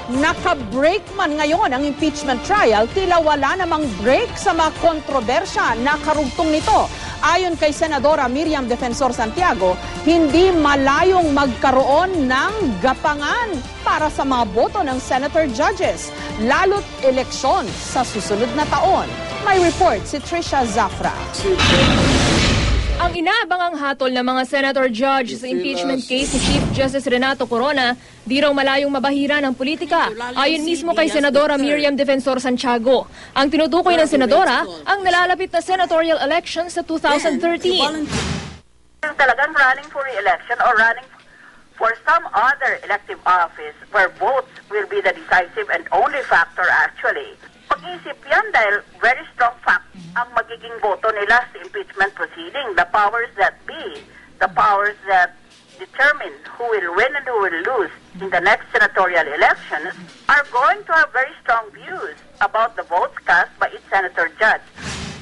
Naka-break man ngayon ang impeachment trial, tila wala namang break sa mga kontrobersya na karugtong nito. Ayon kay Senadora Miriam Defensor Santiago, hindi malayong magkaroon ng gapangan para sa mga boto ng senator judges, lalo't eleksyon sa susunod na taon. May report si Trisha Zafra. Ang inaabangang hatol ng mga senator judge sa impeachment case ni Chief Justice Renato Corona, di raw malayong mabahira ng politika. Ayon mismo kay Senadora Miriam Defensor Santiago, ang tinutukoy ng senadora ang nalalapit na senatorial election sa 2013. Talagang running for re-election or running for some other elective office where votes will be the decisive and only factor actually. Pag-isip yan dahil very strong fact ang magiging boto nila sa impeachment proceeding. The powers that be, the powers that determine who will win and who will lose in the next senatorial elections are going to have very strong views about the votes cast by each senator judge.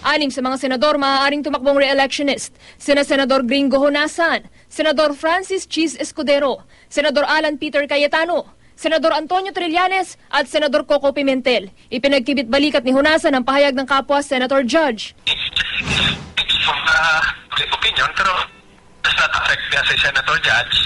Anim sa mga senador maaaring tumakbong re-electionist, sina Senador Gringo Honasan, Senador Francis Cheese Escudero, Senador Alan Peter Cayetano, Senador Antonio Trillanes at Senador Coco Pimentel. Ipinagkibit-balikat ni Honasan ang pahayag ng kapwa Senator Judge. From the opinion, pero does not affect me as a Senator Judge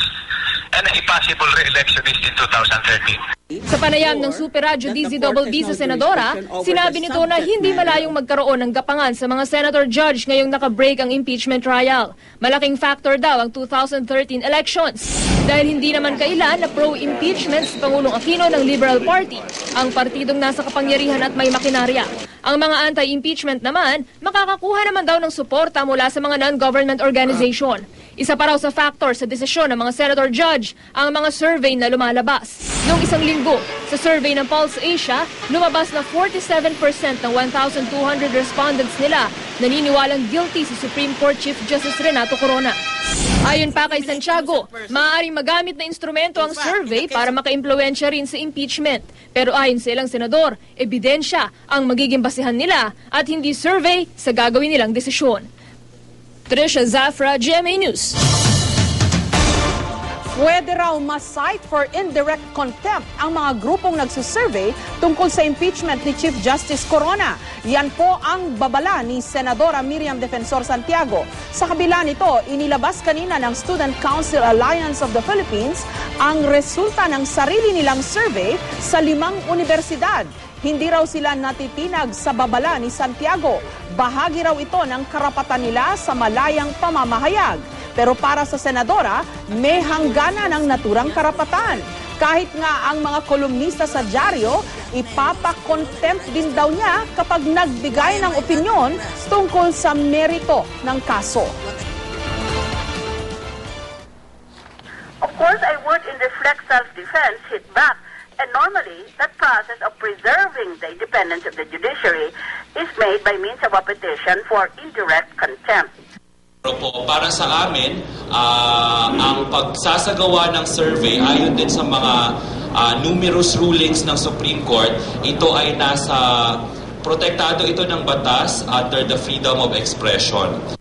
and a possible re-election is in 2013. Sa panayam ng Super Radio DZBB sa Senadora, sinabi nito na hindi malayong magkaroon ng gapangan sa mga Senator Judge ngayong naka-break ang impeachment trial. Malaking factor daw ang 2013 elections. Dahil hindi naman kailan na pro-impeachment si Pangulong Aquino ng Liberal Party, ang partidong nasa kapangyarihan at may makinarya. Ang mga anti-impeachment naman, makakakuha naman daw ng suporta mula sa mga non-government organization. Isa pa raw sa factor sa desisyon ng mga Senator Judge ang mga survey na lumalabas. Noong isang linggo, sa survey ng Pulse Asia, lumabas na 47% ng 1,200 respondents nila naniniwalang guilty si Supreme Court Chief Justice Renato Corona. Ayon pa kay Santiago, maaaring magamit na instrumento ang survey para maka-impluwensya rin sa impeachment. Pero ayon sa ilang senador, ebidensya ang magiging basihan nila at hindi survey sa gagawin nilang desisyon. Trisha Zafra, GMA News. Pwede raw ma-cite for indirect contempt ang mga grupong nagsusurvey tungkol sa impeachment ni Chief Justice Corona. Yan po ang babala ni Senadora Miriam Defensor Santiago. Sa kabila nito, inilabas kanina ng Student Council Alliance of the Philippines ang resulta ng sarili nilang survey sa 5 universidad. Hindi raw sila natitinag sa babala ni Santiago. Bahagi raw ito ng karapatan nila sa malayang pamamahayag. Pero para sa senadora, may hangganan ng naturang karapatan. Kahit nga ang mga kolumnista sa dyaryo, ipapakontempt din daw niya kapag nagbigay ng opinyon tungkol sa merito ng kaso. Of course, I would in reflex self-defense hit back. And normally, that process of preserving the independence of the judiciary is made by means of a petition for indirect contempt. Para sa amin, ang pagsasagawa ng survey ayon din sa mga numerous rulings ng Supreme Court, ito ay protektado ito ng batas under the freedom of expression.